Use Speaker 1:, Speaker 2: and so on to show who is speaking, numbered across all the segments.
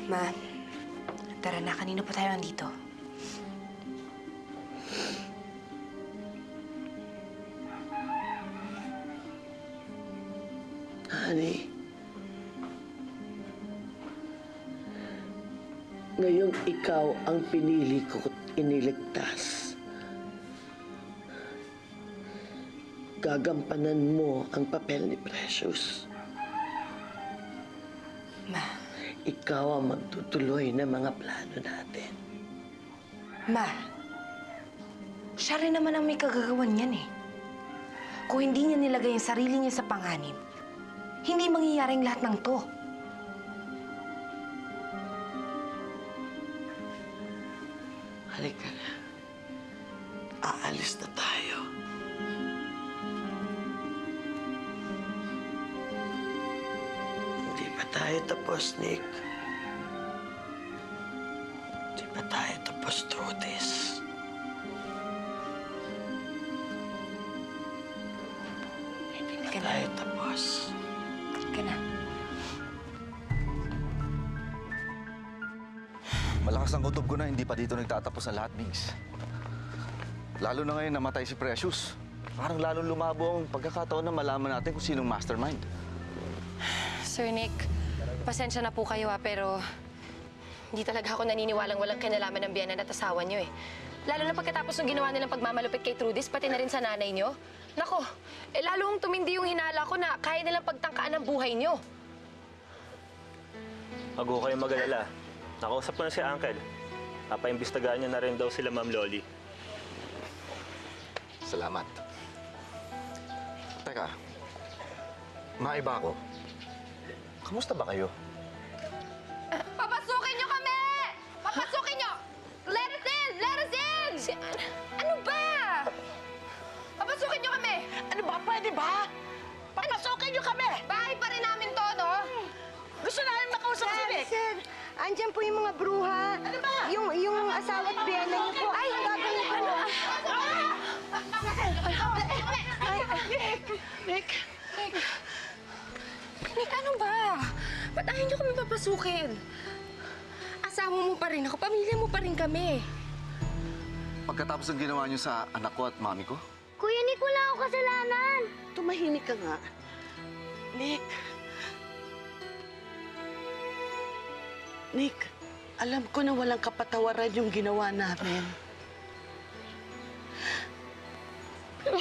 Speaker 1: Ma, tara na. Kanino pa tayo nandito?
Speaker 2: Honey, ngayong ikaw ang pinili ko at iniligtas. Gagampanan mo ang papel ni Precious.
Speaker 1: Ma.
Speaker 2: Ikaw ang magtutuloy ng mga plano natin.
Speaker 1: Ma, siya rin naman ang may kagagawan niyan eh. Kung hindi niya nilagay ang sarili niya sa panganib, hindi mangyayaring lahat ng to.
Speaker 2: Halika na. Aalis na tayo. Hindi pa tayo tapos, Nick. Hindi pa tayo tapos, Trudis. Hindi pa tayo tapos.
Speaker 1: Ka na.
Speaker 3: Malakas ang kutob ko na hindi pa dito nagtatapos ang lahat, Migs. Lalo na ngayon namatay si Precious. Parang lalong lumabo ang pagkakataon na malaman natin kung sinong mastermind.
Speaker 4: Sir Nick, pasensya na po kayo pero hindi talaga ako naniniwalang walang kinalaman ng biyanan at asawa niyo eh. Lalo na pagkatapos ng ginawa nilang pagmamalupit kay Trudis, pati na rin sa nanay niyo. Nako, lalong tumindi yung hinala ko na kaya nilang pagtangkaan ang buhay niyo.
Speaker 5: Wag ko kayong mag-alala. Nakausap ko na si Uncle. Papaimbestigahan niya na rin daw sila Ma'am Loli.
Speaker 3: Salamat. Teka, maiba ako. Kamusta ba kayo?
Speaker 4: Papasukin niyo kami! Papasukin niyo! Let us in! Let us in! Ano ba? Papasukin niyo kami!
Speaker 2: Ano ba? Pwede ba? Papasukin niyo kami!
Speaker 4: Bahay pa rin namin to, no?
Speaker 2: Gusto namin makausap si Nick!
Speaker 6: Sir, andyan po yung mga bruha.
Speaker 2: Ano ba?
Speaker 6: Yung asawa at biyana niyo po. Ay, gagawin ko.
Speaker 2: Nick!
Speaker 4: Nick, ano ba? Ba't ayaw niyo kami papasukin? Asawa mo pa rin ako, pamilya mo pa rin kami.
Speaker 3: Pagkatapos ng ginawa niyo sa anak ko at mami ko?
Speaker 6: Kuya Nick, wala akong kasalanan.
Speaker 2: Tumahimik ka nga. Nick! Nick, alam ko na walang kapatawaran yung ginawa namin. Pero...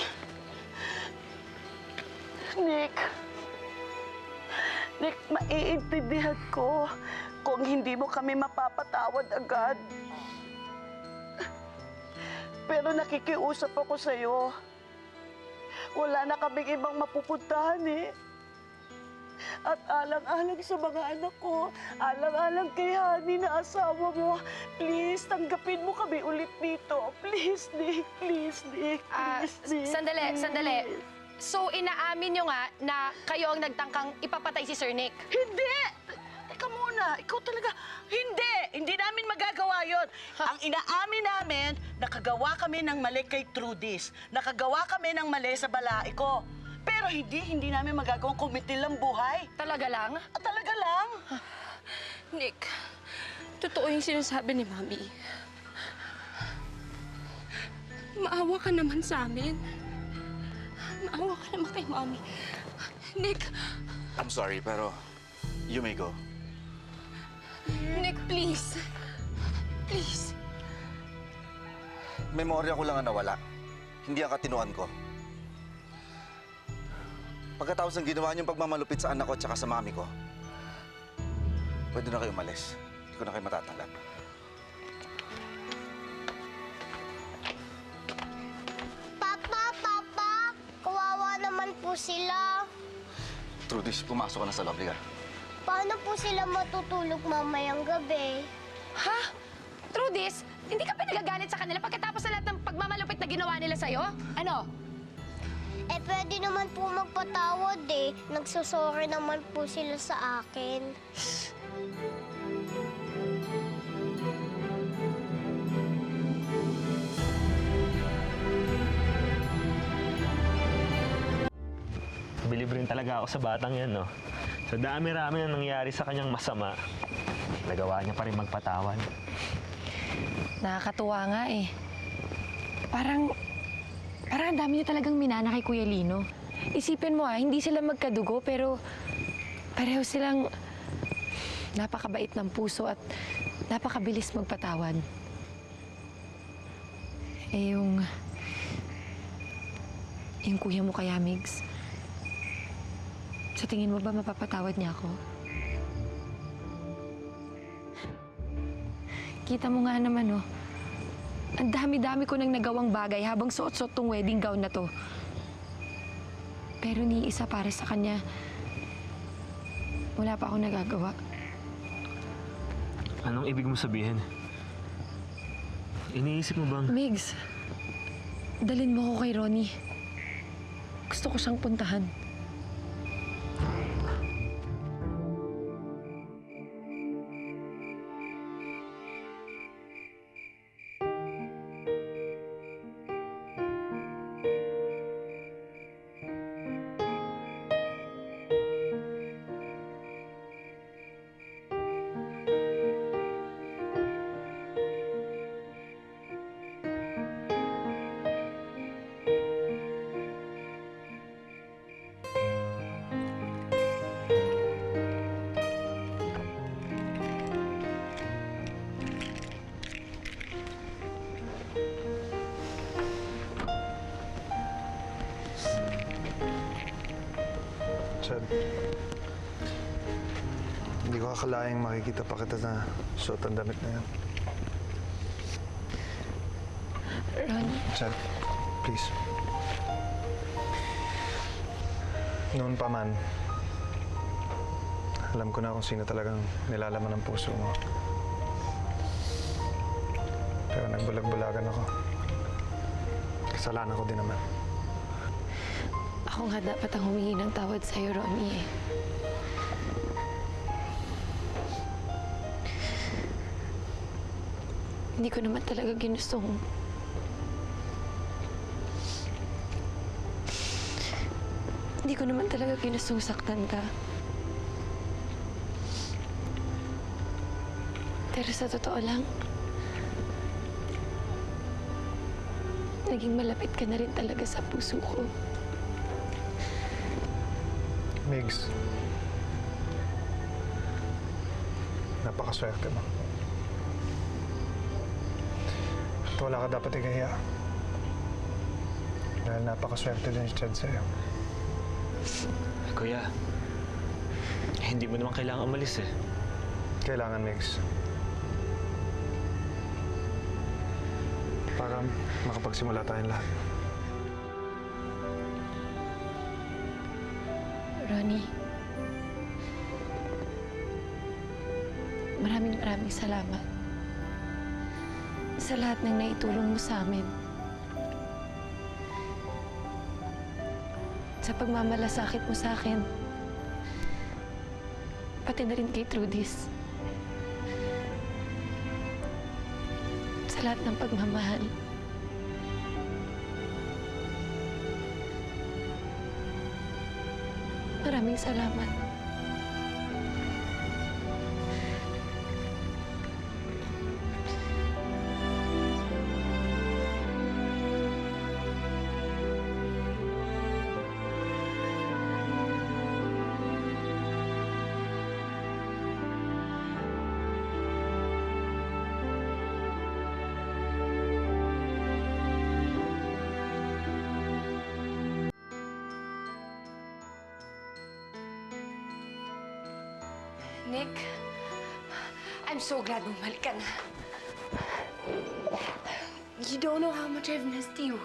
Speaker 2: Nick... Nick, maiintindihan ko kung hindi mo kami mapapatawad agad. Pero nakikiusap ako sa'yo. Wala na kaming ibang mapupuntahan eh. At alang-alang sa mga anak ko, alang-alang kay Honey na asawa mo, please, tanggapin mo kami ulit dito. Please, Nick. Please, Nick. Please, Nick.
Speaker 4: Sandali. So, inaamin niyo nga na kayo ang nagtangkang ipapatay si Sir Nick?
Speaker 2: Hindi! Teka muna, ikaw talaga, hindi! Hindi namin magagawa yon. Ang inaamin namin, nakagawa kami ng mali kay Trudis. Nakagawa kami ng mali sa balai ko. Pero hindi namin magagawang kumitil ang buhay.
Speaker 4: Talaga lang?
Speaker 2: Talaga lang.
Speaker 4: Nick, totoo yung sinasabi ni Mami. Maawa ka naman sa amin. Maawa ka naman kay Mami. Nick!
Speaker 3: I'm sorry, pero you may go.
Speaker 4: Nick, please. Please.
Speaker 3: Memorya ko lang ang nawala. Hindi ang katinuan ko. Pagkatapos ng ginawa niyong pagmamalupit sa anak ko at saka sa mami ko, pwede na kayo umalis. Hindi ko na kayo matatanggap.
Speaker 6: Papa, kawawa naman po sila.
Speaker 3: Trudis, pumasok ka na sa loob, liga.
Speaker 6: Paano po sila matutulog mamayang gabi?
Speaker 4: Ha? Trudis, hindi ka pinagagalit sa kanila pagkatapos sa lahat ng pagmamalupit na ginawa nila sa'yo? Ano?
Speaker 6: Eh, pwede naman po magpatawad eh. Nagsusorry naman po sila sa akin.
Speaker 5: Bilib rin talaga ako sa batang yan, no? Sa dami-rami na nangyari sa kanyang masama,
Speaker 7: nagawa niya pa rin magpatawad.
Speaker 4: Nakakatuwa nga eh. Parang ang dami niyo talagang minana kay Kuya Lino. Isipin mo hindi sila magkadugo pero pareho silang napakabait ng puso at napakabilis magpatawad. Eh yung kuya mo kaya, Migs, sa tingin mo ba mapapatawad niya ako? Kita mo nga naman, ang dami-dami ko nang nagawang bagay habang suot-suot tong wedding gown na to. Pero ni isa para sa kanya, wala pa akong nagagawa.
Speaker 5: Anong ibig mo sabihin? Iniisip mo bang...
Speaker 4: Migs, dalin mo ko kay Ronnie. Gusto ko siyang puntahan.
Speaker 8: Chad, hindi ko akalaing makikita pa kita na suot ang damit na yan.
Speaker 4: Ronnie,
Speaker 8: Chad, please. Noon pa man, alam ko na kung sino talagang nilalaman ng puso mo. Pero nagbulag-bulagan ako. Kasalanan ko din naman.
Speaker 4: ako nga dapat ang humingi ng tawad sa'yo, Ronnie eh. Hindi ko naman talaga ginustong... Hindi ko naman talaga ginustong saktan ka. Pero sa totoo lang, naging malapit ka na rin talaga sa puso ko.
Speaker 8: Migs, napakaswerte mo. At wala ka dapat ikahiya. Dahil napakaswerte din si Chad sa'yo.
Speaker 5: Kuya, hindi mo naman kailangan umalis eh.
Speaker 8: Kailangan, Migs. Para makapagsimula tayong lahat.
Speaker 4: Ronnie, maraming salamat sa lahat ng naitulong mo sa amin. Sa pagmamalasakit mo sa akin, pati na rin kay Trudis. Sa lahat ng pagmamahal. Maraming salamat.
Speaker 1: Nick, I'm so glad bumalik ka na. You don't know how much I've missed you.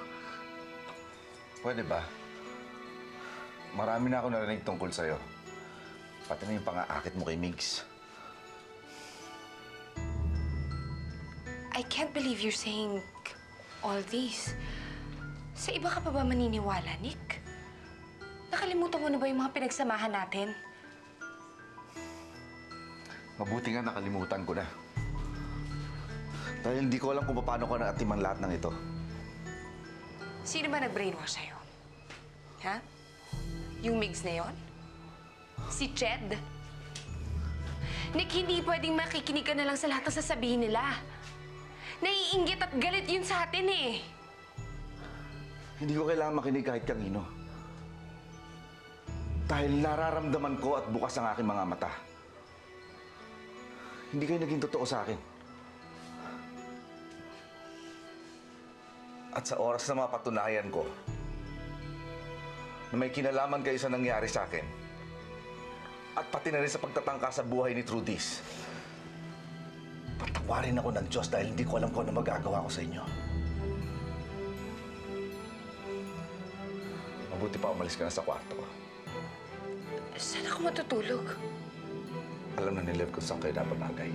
Speaker 3: Pwede ba? Marami na ako narinig tungkol sa'yo. Pati na yung pang-aakit mo kay Migs.
Speaker 1: I can't believe you're saying all this. Sa iba ka pa ba maniniwala, Nick? Nakalimutan mo na ba yung mga pinagsamahan natin?
Speaker 3: Mabuti nga nakalimutan ko na. Dahil hindi ko alam kung paano ko naatiman lahat ng ito.
Speaker 1: Sino ba nag-brainwash sa'yo? Ha? Yung Migs na yon? Si Ched? Nick, hindi pwedeng makikinig ka na lang sa lahat ng sasabihin nila. Naiinggit at galit yun sa atin eh.
Speaker 3: Hindi ko kailangan makinig kahit kanino. Dahil nararamdaman ko at bukas ang aking mga mata. Hindi kayo naging totoo sa akin. At sa oras na mapatunayan ko na may kinalaman kayo sa nangyari sa akin at pati na rin sa pagtatangka sa buhay ni Trudis, patawarin ako ng Diyos dahil hindi ko alam kung ano magagawa ko sa inyo. Mabuti pa umalis ka na sa kwarto ko.
Speaker 1: Saan ako matutulog?
Speaker 3: Alam na ni Lev kung saan kayo dapat nagay.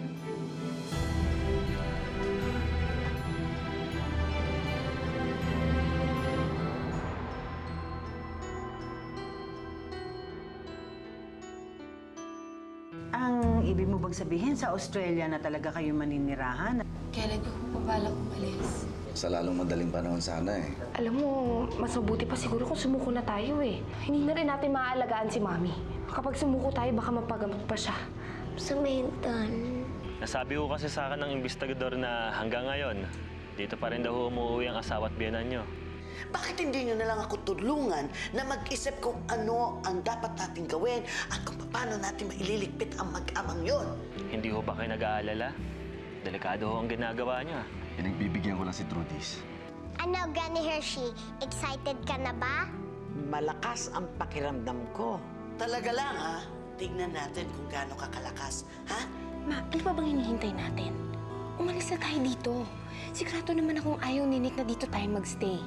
Speaker 7: Ang ibig mo bang sabihin sa Australia na talaga kayo maninirahan?
Speaker 4: Kailan ko po balak umalis?
Speaker 3: Sa lalong madaling panahon sana eh.
Speaker 1: Alam mo, mas mabuti pa siguro kung sumuko na tayo eh. Hindi na rin natin maaalagaan si Mami. Kapag sumuko tayo, baka mapagamot pa siya.
Speaker 6: Sa mental.
Speaker 5: Nasabi ko kasi sa akin ng investigador na hanggang ngayon, dito pa rin daw umuwi ang asawa at biyenan nyo.
Speaker 2: Bakit hindi nyo na lang ako tulungan na mag-isip kung ano ang dapat natin gawin at kung paano natin maililigpit ang mag-amang yon?
Speaker 5: Hindi ho ba kayo nag-aalala? Delikado ho ang ginagawa niya.
Speaker 3: Pinagbibigyan ko lang si Trudis.
Speaker 6: Ano, Granny Hershey? Excited ka na ba?
Speaker 2: Malakas ang pakiramdam ko. Talaga lang, ha? Tignan natin kung gaano kakalakas, ha?
Speaker 1: Ma, ano pa bang hinihintay natin? Umalis na tayo dito. Sigurado naman akong ayaw ni Nick na dito tayo magstay.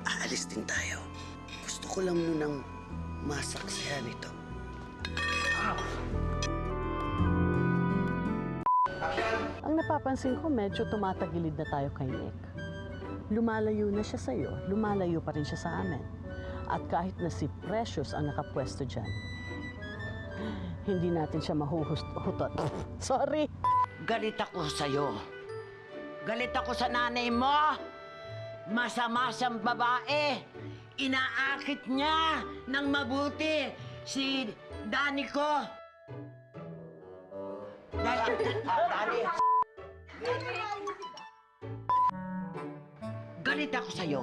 Speaker 2: Aalis din tayo. Gusto ko lang munang masaksihan ito.
Speaker 9: Ang napapansin ko, medyo tumatagilid na tayo kay Nick. Lumalayo na siya sa'yo, lumalayo pa rin siya sa amin. At kahit na si Precious ang nakapwesto dyan, hindi natin siya mahuhutot. Sorry!
Speaker 7: Galit ako sa'yo. Galit ako sa nanay mo. Masama siyang babae. Inaakit niya ng mabuti si Danico. Dani. Galit ako sa'yo.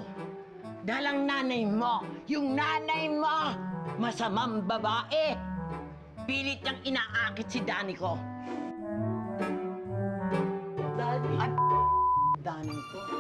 Speaker 7: Dahil ang nanay mo, yung nanay mo, masamang babae. Pilit niyang inaakit si Danico.
Speaker 9: Daning ko.